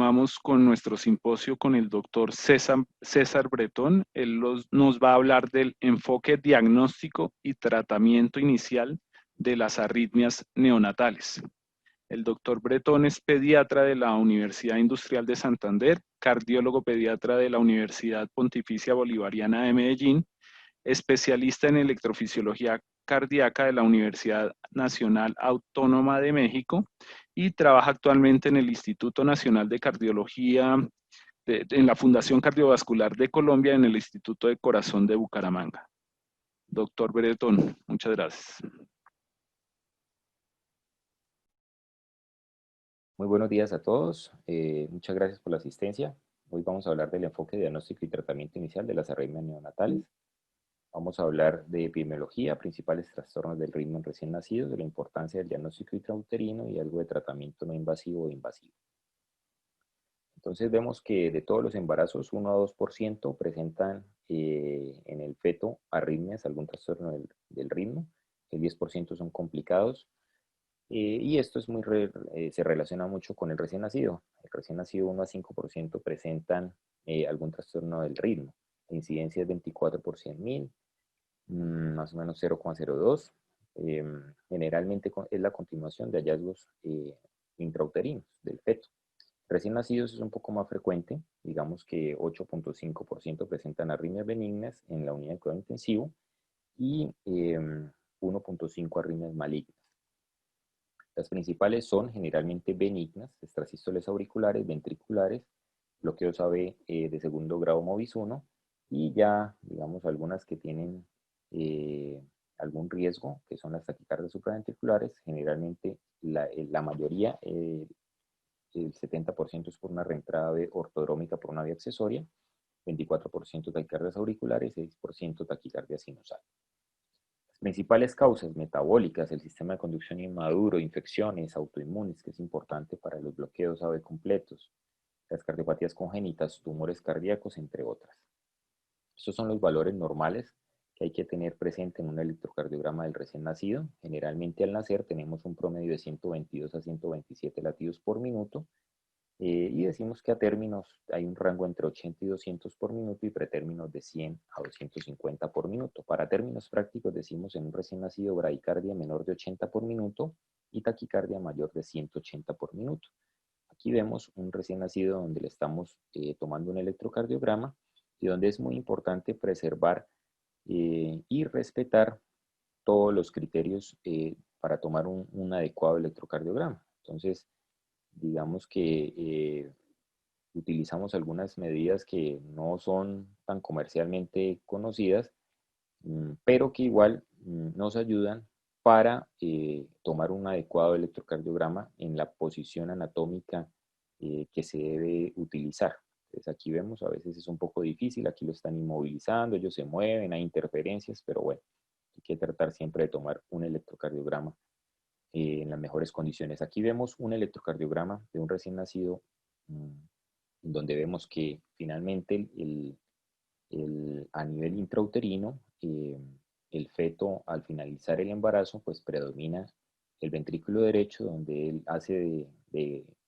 continuamos con nuestro simposio con el doctor César Bretón. Él nos va a hablar del enfoque diagnóstico y tratamiento inicial de las arritmias neonatales. El doctor Bretón es pediatra de la Universidad Industrial de Santander, cardiólogo pediatra de la Universidad Pontificia Bolivariana de Medellín, especialista en electrofisiología cardíaca de la Universidad Nacional Autónoma de México y trabaja actualmente en el Instituto Nacional de Cardiología, en la Fundación Cardiovascular de Colombia, en el Instituto de Corazón de Bucaramanga. Doctor Bretón, muchas gracias. Muy buenos días a todos. Muchas gracias por la asistencia. Hoy vamos a hablar del enfoque diagnóstico y tratamiento inicial de las arritmias neonatales. Vamos a hablar de epidemiología, principales trastornos del ritmo en recién nacidos, de la importancia del diagnóstico intrauterino y algo de tratamiento no invasivo o invasivo. Entonces vemos que de todos los embarazos, 1 a 2% presentan en el feto arritmias, algún trastorno del ritmo. El 10% son complicados. Y esto es se relaciona mucho con el recién nacido. El recién nacido 1 a 5% presentan algún trastorno del ritmo. La incidencia es 24 por 100.000, más o menos 0,02. Generalmente es la continuación de hallazgos intrauterinos del feto. Recién nacidos es un poco más frecuente, digamos que 8,5% presentan arritmias benignas en la unidad de cuidado intensivo y 1,5% arritmias malignas. Las principales son generalmente benignas, extrasístoles auriculares, ventriculares, bloqueos AB de segundo grado MOVIS 1 y ya, digamos, algunas que tienen algún riesgo, que son las taquicardias supraventriculares. Generalmente la mayoría, el 70% es por una reentrada ortodrómica por una vía accesoria, 24% taquicardias auriculares, 6% taquicardia sinusal. Principales causas metabólicas, el sistema de conducción inmaduro, infecciones, autoinmunes, que es importante para los bloqueos AB completos, las cardiopatías congénitas, tumores cardíacos, entre otras. Estos son los valores normales que hay que tener presente en un electrocardiograma del recién nacido. Generalmente al nacer tenemos un promedio de 122 a 127 latidos por minuto, y decimos que a términos hay un rango entre 80 y 200 por minuto y pretérminos de 100 a 250 por minuto. Para términos prácticos decimos en un recién nacido bradicardia menor de 80 por minuto y taquicardia mayor de 180 por minuto. Aquí vemos un recién nacido donde le estamos tomando un electrocardiograma y donde es muy importante preservar y respetar todos los criterios para tomar un adecuado electrocardiograma. Entonces, digamos que utilizamos algunas medidas que no son tan comercialmente conocidas, pero que igual nos ayudan para tomar un adecuado electrocardiograma en la posición anatómica que se debe utilizar. Entonces aquí vemos, a veces es un poco difícil, aquí lo están inmovilizando, ellos se mueven, hay interferencias, pero bueno, hay que tratar siempre de tomar un electrocardiograma en las mejores condiciones. Aquí vemos un electrocardiograma de un recién nacido, donde vemos que finalmente a nivel intrauterino, el feto al finalizar el embarazo, pues predomina el ventrículo derecho, donde él hace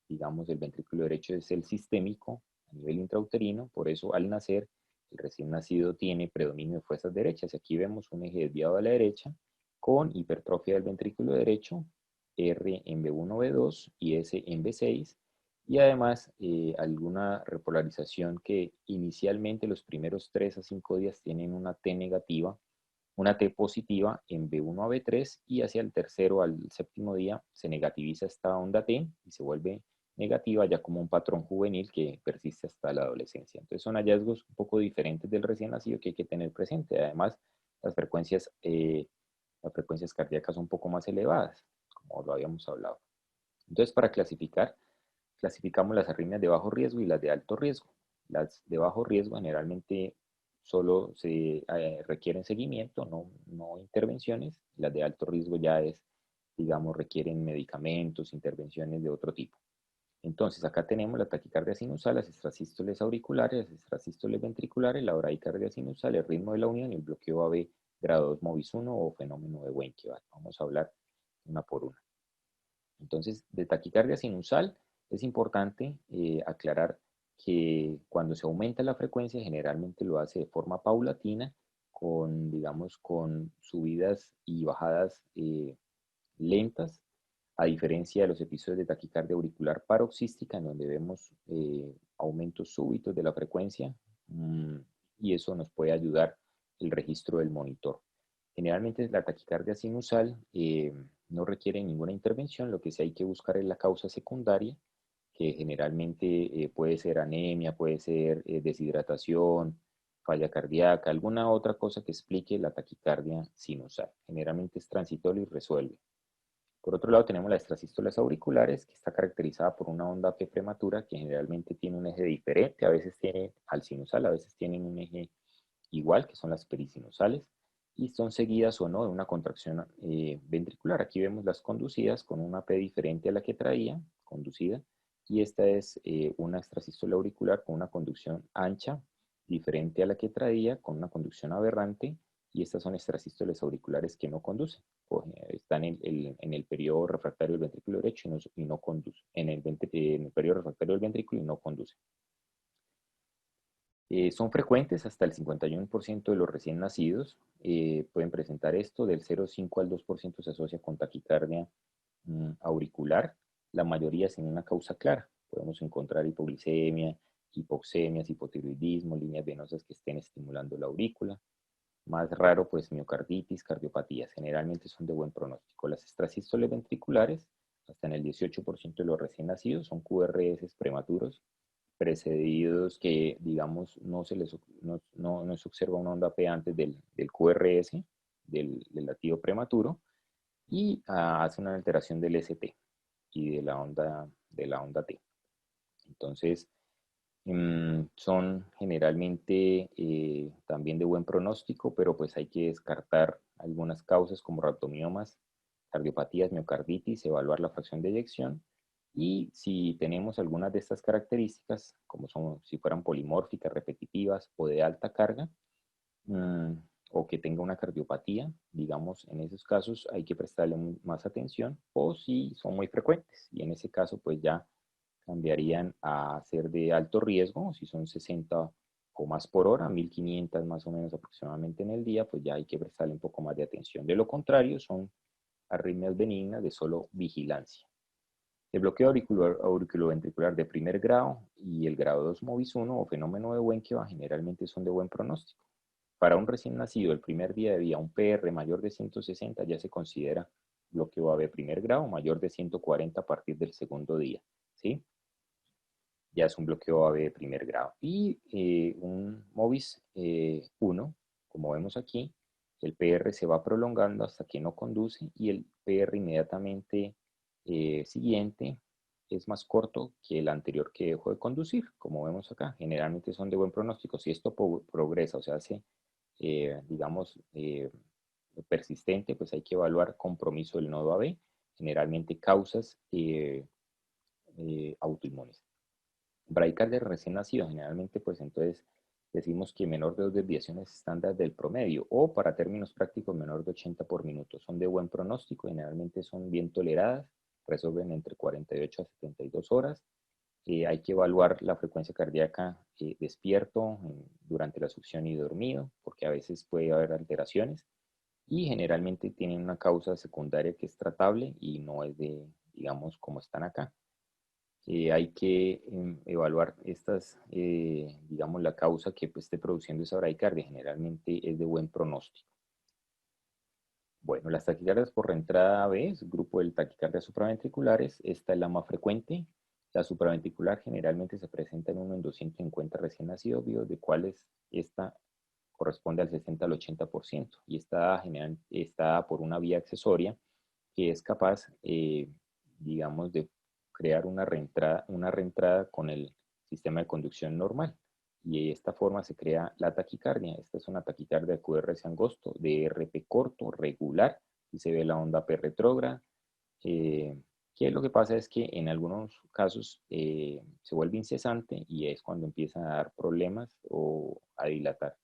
digamos, el ventrículo derecho es el sistémico a nivel intrauterino, por eso al nacer el recién nacido tiene predominio de fuerzas derechas. Y aquí vemos un eje desviado a la derecha con hipertrofia del ventrículo derecho, R en B1, B2 y S en B6, y además alguna repolarización que inicialmente los primeros 3 a 5 días tienen una T negativa, una T positiva en B1 a B3, y hacia el tercero al séptimo día se negativiza esta onda T y se vuelve negativa ya como un patrón juvenil que persiste hasta la adolescencia. Entonces son hallazgos un poco diferentes del recién nacido que hay que tener presente. Además, las frecuencias cardíacas son un poco más elevadas, como lo habíamos hablado. Entonces, para clasificamos las arritmias de bajo riesgo y las de alto riesgo. Las de bajo riesgo generalmente solo se requieren seguimiento, no intervenciones. Las de alto riesgo ya digamos, requieren medicamentos, intervenciones de otro tipo. Entonces, acá tenemos la taquicardia sinusal, las extrasístoles auriculares, las extrasístoles ventriculares, la bradicardia sinusal, el ritmo de la unión y el bloqueo AB grado 2 MOVIS 1 o fenómeno de Wenckebach. Vamos a hablar una por una. Entonces, de taquicardia sinusal, Es importante aclarar que cuando se aumenta la frecuencia, generalmente lo hace de forma paulatina, con, digamos, con subidas y bajadas lentas, a diferencia de los episodios de taquicardia auricular paroxística, en donde vemos aumentos súbitos de la frecuencia, y eso nos puede ayudar el registro del monitor. Generalmente la taquicardia sinusal no requiere ninguna intervención, lo que sí hay que buscar es la causa secundaria, que generalmente puede ser anemia, puede ser deshidratación, falla cardíaca, alguna otra cosa que explique la taquicardia sinusal. Generalmente es transitorio y resuelve. Por otro lado, tenemos las extrasístoles auriculares, que está caracterizada por una onda P prematura que generalmente tiene un eje diferente, a veces tiene al sinusal, a veces tienen un eje igual, que son las perisinusales, y son seguidas o no de una contracción ventricular. Aquí vemos las conducidas con una P diferente a la que traía, conducida, y esta es una extrasístole auricular con una conducción ancha, diferente a la que traía, con una conducción aberrante, y estas son extrasístoles auriculares que no conducen. Están en el periodo refractario del ventrículo derecho y no conducen. En el periodo refractario del ventrículo y no conducen. Son frecuentes, hasta el 51% de los recién nacidos pueden presentar esto, del 0,5 al 2% se asocia con taquicardia auricular, la mayoría sin una causa clara. Podemos encontrar hipoglicemia, hipoxemias, hipotiroidismo, líneas venosas que estén estimulando la aurícula. Más raro, pues miocarditis, cardiopatías, generalmente son de buen pronóstico. Las extrasístoles ventriculares, hasta en el 18% de los recién nacidos, son QRS prematuros, precedidos que, digamos, no se observa una onda P antes del QRS, del latido prematuro, y hace una alteración del ST y de la onda T. Entonces, son generalmente también de buen pronóstico, pero pues hay que descartar algunas causas como rhabdomiomas, cardiopatías, miocarditis, evaluar la fracción de eyección, y si tenemos algunas de estas características, como son si fueran polimórficas, repetitivas o de alta carga, o que tenga una cardiopatía, digamos, en esos casos hay que prestarle más atención, o si son muy frecuentes, y en ese caso pues ya cambiarían a ser de alto riesgo, si son 60 o más por hora, 1500 más o menos aproximadamente en el día, pues ya hay que prestarle un poco más de atención. De lo contrario, son arritmias benignas de solo vigilancia. El bloqueo auriculoventricular de primer grado y el grado 2 MOVIS 1 o fenómeno de Wenckeva generalmente son de buen pronóstico. Para un recién nacido, el primer día de vida, un PR mayor de 160 ya se considera bloqueo AB primer grado, mayor de 140 a partir del segundo día, ¿sí? Ya es un bloqueo AB de primer grado. Y un MOVIS 1, como vemos aquí, el PR se va prolongando hasta que no conduce, y el PR inmediatamente siguiente es más corto que el anterior que dejó de conducir, como vemos acá. Generalmente son de buen pronóstico. Si esto progresa o se hace, digamos, persistente, pues hay que evaluar compromiso del nodo AB, generalmente causas autoinmunes. Bradicardia recién nacido, generalmente pues entonces decimos que menor de 2 desviaciones estándar del promedio, o para términos prácticos menor de 80 por minuto. Son de buen pronóstico, generalmente son bien toleradas, resuelven entre 48 a 72 horas. Hay que evaluar la frecuencia cardíaca despierto, durante la succión y dormido, porque a veces puede haber alteraciones, y generalmente tienen una causa secundaria que es tratable y no es de, digamos, como están acá. Hay que evaluar estas, digamos, la causa que pues, esté produciendo esa bradicardia. Generalmente es de buen pronóstico. Bueno, las taquicardias por reentrada B es el grupo de taquicardias supraventriculares. Esta es la más frecuente. La supraventricular generalmente se presenta en 1 en 250 recién nacidos vivos, de cuales esta corresponde al 60 al 80%, y está por una vía accesoria que es capaz, digamos, de crear una reentrada con el sistema de conducción normal. Y de esta forma se crea la taquicardia. Esta es una taquicardia de QRS angosto, de RP corto, regular, y se ve la onda P retrógrada. Que lo que pasa es que en algunos casos se vuelve incesante, y es cuando empieza a dar problemas o a dilatar.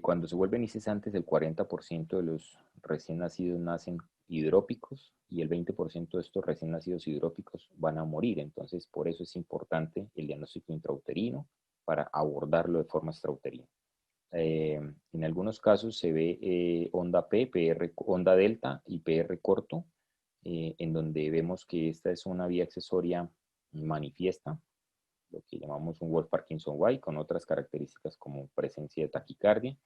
Cuando se vuelven incesantes, el 40% de los recién nacidos nacen hidrópicos y el 20% de estos recién nacidos hidrópicos van a morir. Entonces, por eso es importante el diagnóstico intrauterino para abordarlo de forma extrauterina. En algunos casos se ve onda P, PR, onda delta y PR corto, en donde vemos que esta es una vía accesoria manifiesta, lo que llamamos un Wolff-Parkinson-White, con otras características como presencia de taquicardia,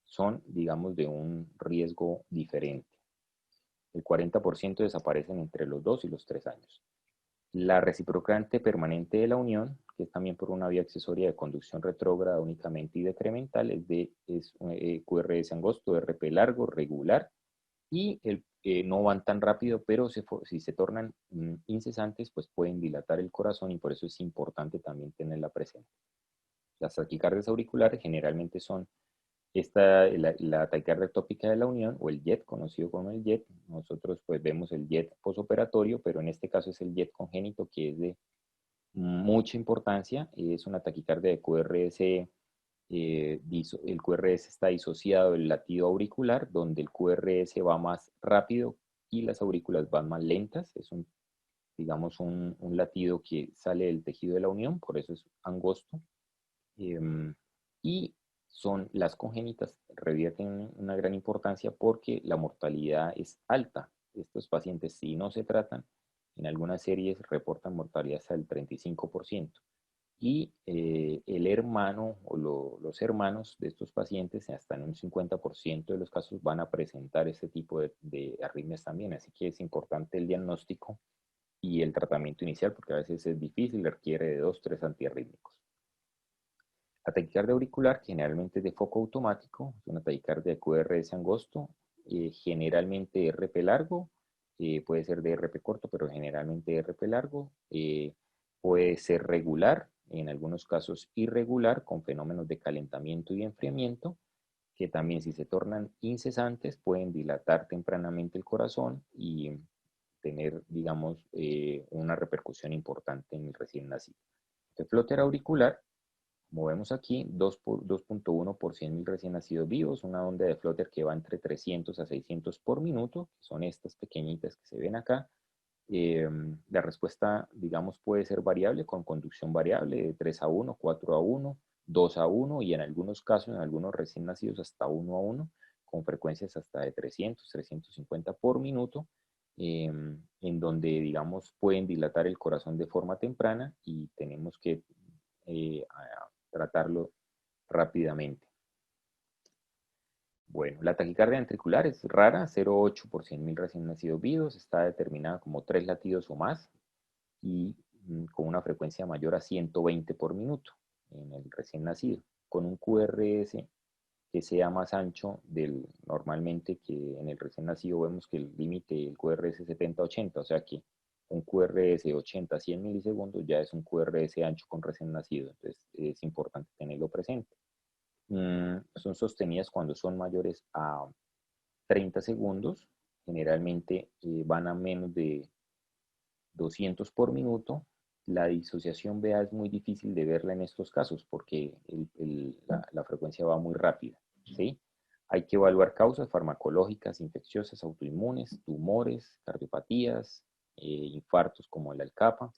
son, digamos, de un riesgo diferente. El 40% desaparecen entre los 2 y los 3 años. La reciprocante permanente de la unión, que es también por una vía accesoria de conducción retrógrada únicamente y decremental, es QRS angosto, RP largo, regular, y no van tan rápido, pero si se tornan incesantes, pues pueden dilatar el corazón y por eso es importante también tenerla presente. Las taquicardias auriculares generalmente son la taquicardia ectópica de la unión o el JET, conocido como el JET. Nosotros pues vemos el JET posoperatorio, pero en este caso es el JET congénito, que es de mucha importancia. Es una taquicardia de QRS. El QRS está disociado del latido auricular, donde el QRS va más rápido y las aurículas van más lentas. Es digamos, un latido que sale del tejido de la unión, por eso es angosto. Y las congénitas revierten una gran importancia porque la mortalidad es alta. Estos pacientes, si no se tratan, en algunas series reportan mortalidad hasta el 35%. Y el hermano o los hermanos de estos pacientes, hasta en un 50% de los casos, van a presentar este tipo de arritmias también. Así que es importante el diagnóstico y el tratamiento inicial, porque a veces es difícil, requiere de 2 o 3 antiarrítmicos. La taquicardia auricular generalmente es de foco automático, es una taquicardia de QRS angosto, generalmente RP largo, puede ser de RP corto, pero generalmente RP largo, puede ser regular, en algunos casos irregular, con fenómenos de calentamiento y enfriamiento, que también si se tornan incesantes pueden dilatar tempranamente el corazón y tener, digamos, una repercusión importante en el recién nacido. El flóter auricular, como vemos aquí, 2.1 por 100.000 recién nacidos vivos, una onda de flóter que va entre 300 a 600 por minuto, que son estas pequeñitas que se ven acá. La respuesta, digamos, puede ser variable, con conducción variable de 3 a 1, 4 a 1, 2 a 1 y en algunos casos, en algunos recién nacidos, hasta 1 a 1, con frecuencias hasta de 300, 350 por minuto, en donde, digamos, pueden dilatar el corazón de forma temprana y tenemos que tratarlo rápidamente. Bueno, la taquicardia ventricular es rara, 0,8 por 100.000 recién nacidos vivos, está determinada como 3 latidos o más y con una frecuencia mayor a 120 por minuto en el recién nacido, con un QRS que sea más ancho normalmente, que en el recién nacido vemos que el límite del QRS es 70-80, o sea que un QRS 80-100 milisegundos ya es un QRS ancho con recién nacido, entonces es importante tenerlo presente. Son sostenidas cuando son mayores a 30 segundos, generalmente van a menos de 200 por minuto. La disociación BA es muy difícil de verla en estos casos porque la frecuencia va muy rápida, ¿sí? Hay que evaluar causas farmacológicas, infecciosas, autoinmunes, tumores, cardiopatías, infartos como el ALCAPA.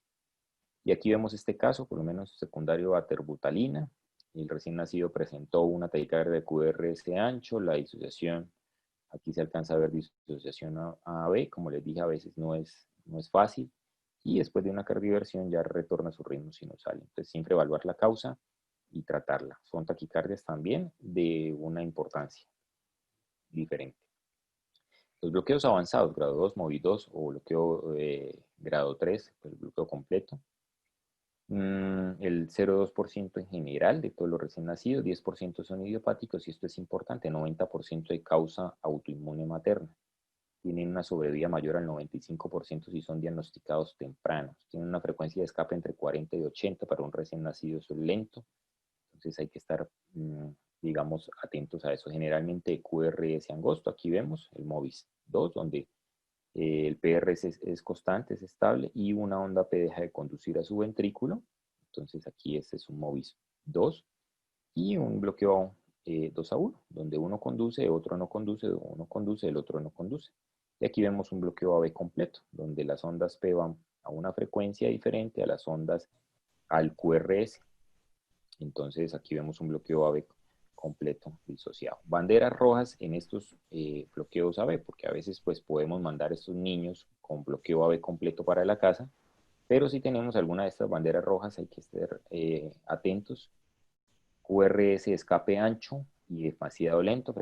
Y aquí vemos este caso, por lo menos secundario a terbutalina. El recién nacido presentó una taquicardia de QRS ancho, la disociación, aquí se alcanza a ver disociación A a B, como les dije, a veces no es fácil, y después de una cardioversión ya retorna a su ritmo sinusal. Entonces siempre evaluar la causa y tratarla. Son taquicardias también de una importancia diferente. Los bloqueos avanzados, grado 2, MOVI 2 o bloqueo grado 3, el bloqueo completo. El 0,2% en general de todos los recién nacidos, 10% son idiopáticos y esto es importante, 90% de causa autoinmune materna. Tienen una sobrevida mayor al 95% si son diagnosticados tempranos. Tienen una frecuencia de escape entre 40 y 80 para un recién nacido, eso es lento. Entonces hay que estar, digamos, atentos a eso. Generalmente QRS angosto, aquí vemos el MOVIS 2, donde el PRS es constante, es estable, y una onda P deja de conducir a su ventrículo. Entonces aquí este es un MOVIS 2. y un bloqueo 2-1, donde uno conduce, otro no conduce, uno conduce, el otro no conduce. Y aquí vemos un bloqueo AB completo, donde las ondas P van a una frecuencia diferente a las ondas al QRS. Entonces aquí vemos un bloqueo AB completo disociado. Banderas rojas en estos bloqueos AB, porque a veces pues podemos mandar a estos niños con bloqueo AB completo para la casa, pero si tenemos alguna de estas banderas rojas hay que estar atentos. QRS escape ancho y demasiado lento,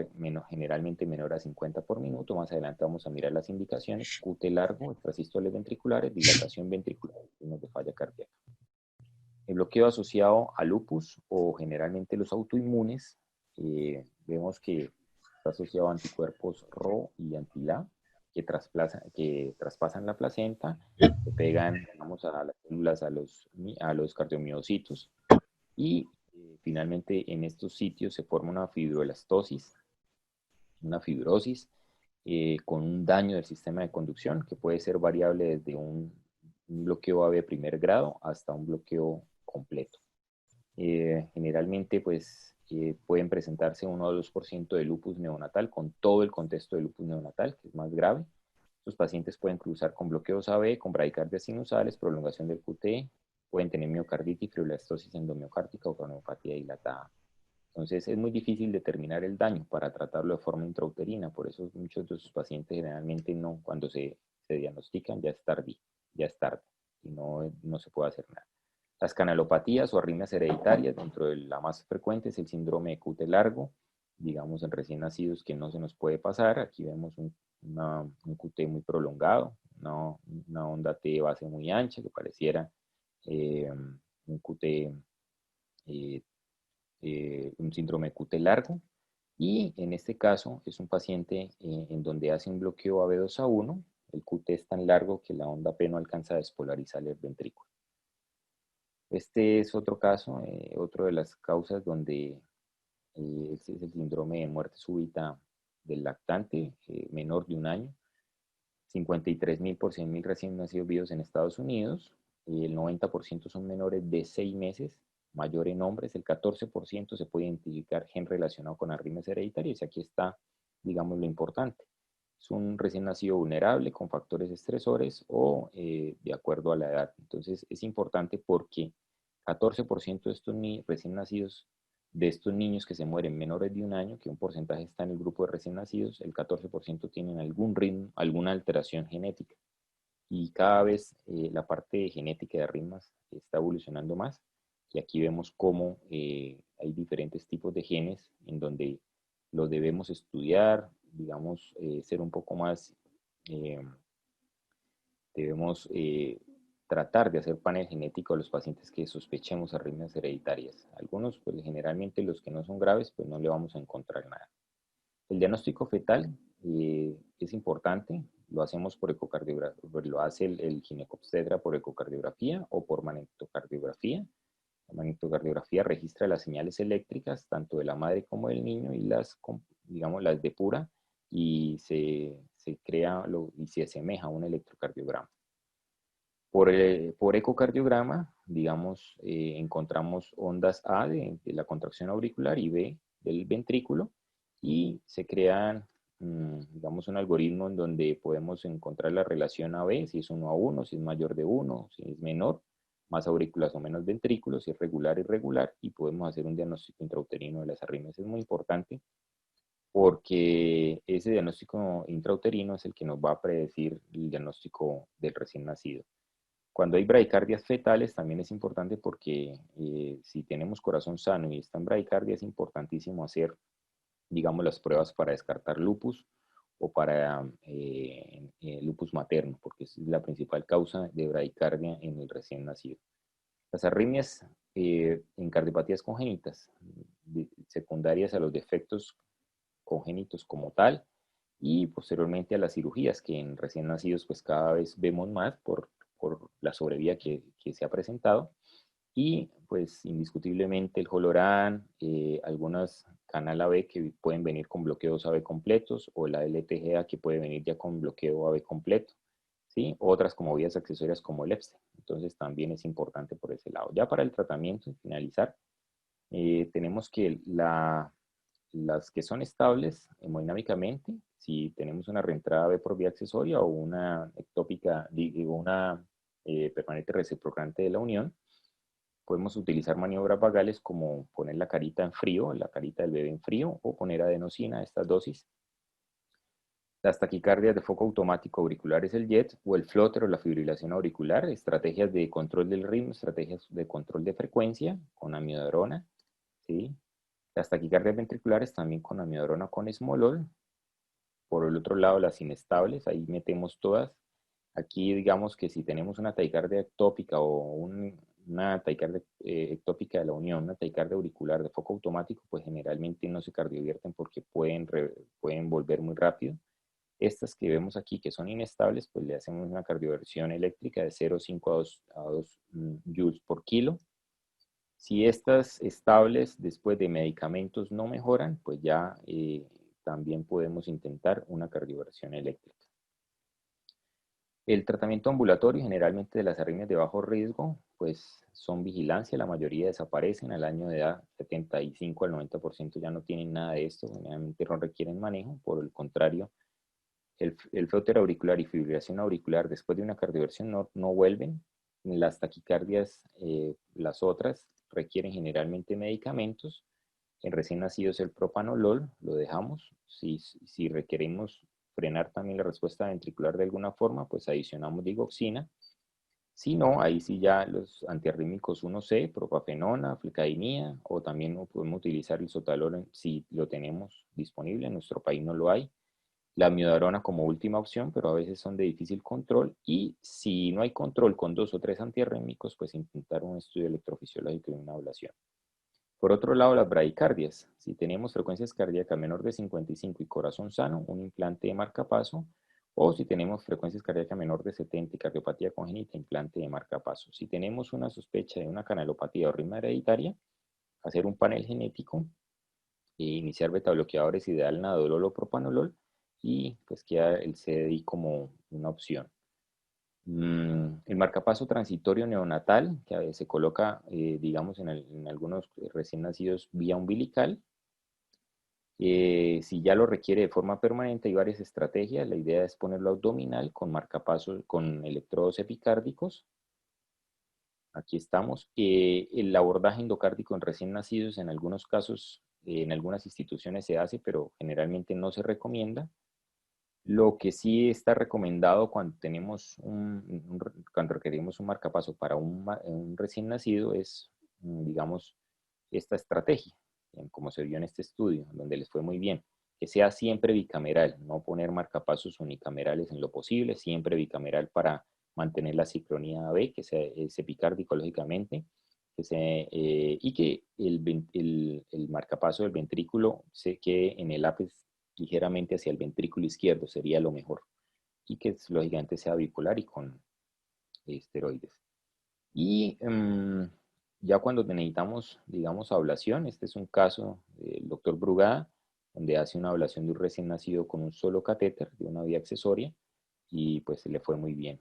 generalmente menor a 50 por minuto. Más adelante vamos a mirar las indicaciones. QT largo, extrasístoles ventriculares, dilatación ventricular, signos de falla cardíaca. El bloqueo asociado a lupus o generalmente los autoinmunes, vemos que está asociado a anticuerpos RO y anti-LA que traspasan la placenta, que pegan, digamos, a las células, a los cardiomiocitos, y finalmente en estos sitios se forma una fibroelastosis, una fibrosis, con un daño del sistema de conducción que puede ser variable desde un bloqueo AB de primer grado hasta un bloqueo completo. Generalmente pues pueden presentarse 1 o 2% de lupus neonatal con todo el contexto de lupus neonatal, que es más grave. Los pacientes pueden cruzar con bloqueos AB, con bradicardias sinusales, prolongación del QT, pueden tener miocarditis, fibrolastosis endomiocárdica o cronopatía dilatada. Entonces es muy difícil determinar el daño para tratarlo de forma intrauterina, por eso muchos de sus pacientes generalmente no, cuando se diagnostican ya es tarde, y no se puede hacer nada. Las canalopatías o arritmias hereditarias, dentro de la más frecuente es el síndrome de QT largo, digamos en recién nacidos que no se nos puede pasar. Aquí vemos un QT muy prolongado, una onda T de base muy ancha que pareciera un QT, un síndrome de QT largo. Y en este caso es un paciente en donde hace un bloqueo AB2-1, el QT es tan largo que la onda P no alcanza a despolarizar el ventrículo. Este es otro caso, otra de las causas donde este es el síndrome de muerte súbita del lactante menor de un año. 53.000 por 100.000 recién nacidos vivos en Estados Unidos. El 90% son menores de 6 meses, mayor en hombres. El 14% se puede identificar gen relacionado con arritmias hereditarias. Y aquí está, digamos, lo importante. Es un recién nacido vulnerable con factores estresores o de acuerdo a la edad. Entonces es importante porque 14% de estos recién nacidos, de estos niños que se mueren menores de un año, que un porcentaje está en el grupo de recién nacidos, el 14% tienen algún ritmo, alguna alteración genética. Y cada vez la parte genética de arritmias está evolucionando más. Y aquí vemos cómo hay diferentes tipos de genes en donde los debemos estudiar, digamos, ser un poco más, debemos tratar de hacer panel genético a los pacientes que sospechemos arritmias hereditarias. Algunos, pues generalmente los que no son graves, pues no le vamos a encontrar nada. El diagnóstico fetal es importante, lo hacemos por ecocardiografía, lo hace el ginecobstetra por ecocardiografía o por magnetocardiografía. La magnetocardiografía registra las señales eléctricas tanto de la madre como del niño y digamos, las depura y se crea y se asemeja a un electrocardiograma. Por ecocardiograma, digamos, encontramos ondas A de la contracción auricular y B del ventrículo y se crean, digamos, un algoritmo en donde podemos encontrar la relación AB, si es 1-1, si es mayor de 1, si es menor, más aurículas o menos ventrículos, si es regular, irregular, y podemos hacer un diagnóstico intrauterino de las arritmias. Es muy importante porque ese diagnóstico intrauterino es el que nos va a predecir el diagnóstico del recién nacido. Cuando hay bradicardias fetales también es importante porque si tenemos corazón sano y está en bradicardia es importantísimo hacer, digamos, las pruebas para descartar lupus o para lupus materno, porque es la principal causa de bradicardia en el recién nacido. Las arritmias en cardiopatías congénitas, secundarias a los defectos congénitos como tal, y posteriormente a las cirugías, que en recién nacidos pues cada vez vemos más por la sobrevida que se ha presentado, y pues indiscutiblemente el Holorán, algunas canal AB que pueden venir con bloqueos AB completos, o la LTGA que puede venir ya con bloqueo AB completo, ¿sí? Otras como vías accesorias como el Epstein. Entonces también es importante por ese lado. Ya para el tratamiento, finalizar, tenemos que las que son estables hemodinámicamente, si tenemos una reentrada B por vía accesoria o una ectópica, digo, una permanente reciprocante de la unión, podemos utilizar maniobras vagales como poner la carita en frío, la carita del bebé en frío, o poner adenosina, estas dosis. Las taquicardias de foco automático auricular es el JET, o el flutter o la fibrilación auricular, estrategias de control del ritmo, estrategias de control de frecuencia con amiodarona, ¿sí? Las taquicardias ventriculares también con amiodarona con esmolol. Por el otro lado, las inestables, ahí metemos todas. Aquí digamos que si tenemos una taquicardia ectópica o una taquicardia ectópica de la unión, una taquicardia auricular de foco automático, pues generalmente no se cardiovierten porque pueden volver muy rápido. Estas que vemos aquí, que son inestables, pues le hacemos una cardioversión eléctrica de 0,5 a 2 joules por kilo. Si estas estables después de medicamentos no mejoran, pues ya también podemos intentar una cardioversión eléctrica. El tratamiento ambulatorio generalmente de las arritmias de bajo riesgo, pues son vigilancia, la mayoría desaparecen al año de edad, 75 al 90% ya no tienen nada de esto, generalmente no requieren manejo, por el contrario, el flutter auricular y fibrilación auricular después de una cardioversión no vuelven. Las taquicardias, las otras, requieren generalmente medicamentos. En recién nacidos el propanolol lo dejamos. Si requerimos frenar también la respuesta ventricular de alguna forma, pues adicionamos digoxina. Si no, ahí sí ya los antiarrítmicos 1C, propafenona, flecainida, o también podemos utilizar el sotalol si lo tenemos disponible. En nuestro país no lo hay. La amiodarona como última opción, pero a veces son de difícil control. Y si no hay control con 2 o 3 antiarrítmicos, pues intentar un estudio electrofisiológico y una ablación. Por otro lado, las bradicardias. Si tenemos frecuencias cardíacas menor de 55 y corazón sano, un implante de marcapaso. O si tenemos frecuencias cardíacas menor de 70 y cardiopatía congénita, implante de marcapaso. Si tenemos una sospecha de una canalopatía o arritmia hereditaria, hacer un panel genético e iniciar betabloqueadores ideal nadolol o propanolol, y pues queda el CDI como una opción. El marcapaso transitorio neonatal, que se coloca, digamos, en algunos recién nacidos vía umbilical. Si ya lo requiere de forma permanente, hay varias estrategias. La idea es ponerlo abdominal con marcapasos, con electrodos epicárdicos. Aquí estamos. El abordaje endocárdico en recién nacidos, en algunos casos, en algunas instituciones se hace, pero generalmente no se recomienda. Lo que sí está recomendado cuando cuando requerimos un marcapaso para un recién nacido es, digamos, esta estrategia, como se vio en este estudio, donde les fue muy bien, que sea siempre bicameral, no poner marcapasos unicamerales en lo posible, siempre bicameral para mantener la sincronía AB, que sea epicárdico lógicamente, y que el marcapaso del ventrículo se quede en el ápice ligeramente hacia el ventrículo izquierdo, sería lo mejor. Y que lógicamente sea bipolar y con esteroides. Y ya cuando necesitamos, digamos, ablación, este es un caso del doctor Brugada, donde hace una ablación de un recién nacido con un solo catéter de una vía accesoria, y pues le fue muy bien,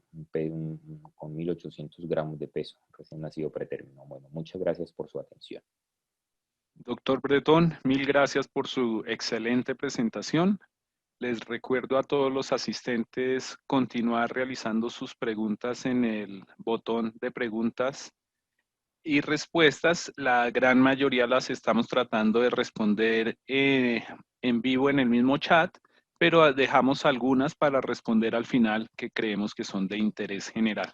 con 1800 gramos de peso, recién nacido pretérmino. Bueno, muchas gracias por su atención. Doctor Bretón, mil gracias por su excelente presentación. Les recuerdo a todos los asistentes continuar realizando sus preguntas en el botón de preguntas y respuestas. La gran mayoría las estamos tratando de responder en vivo en el mismo chat, pero dejamos algunas para responder al final que creemos que son de interés general.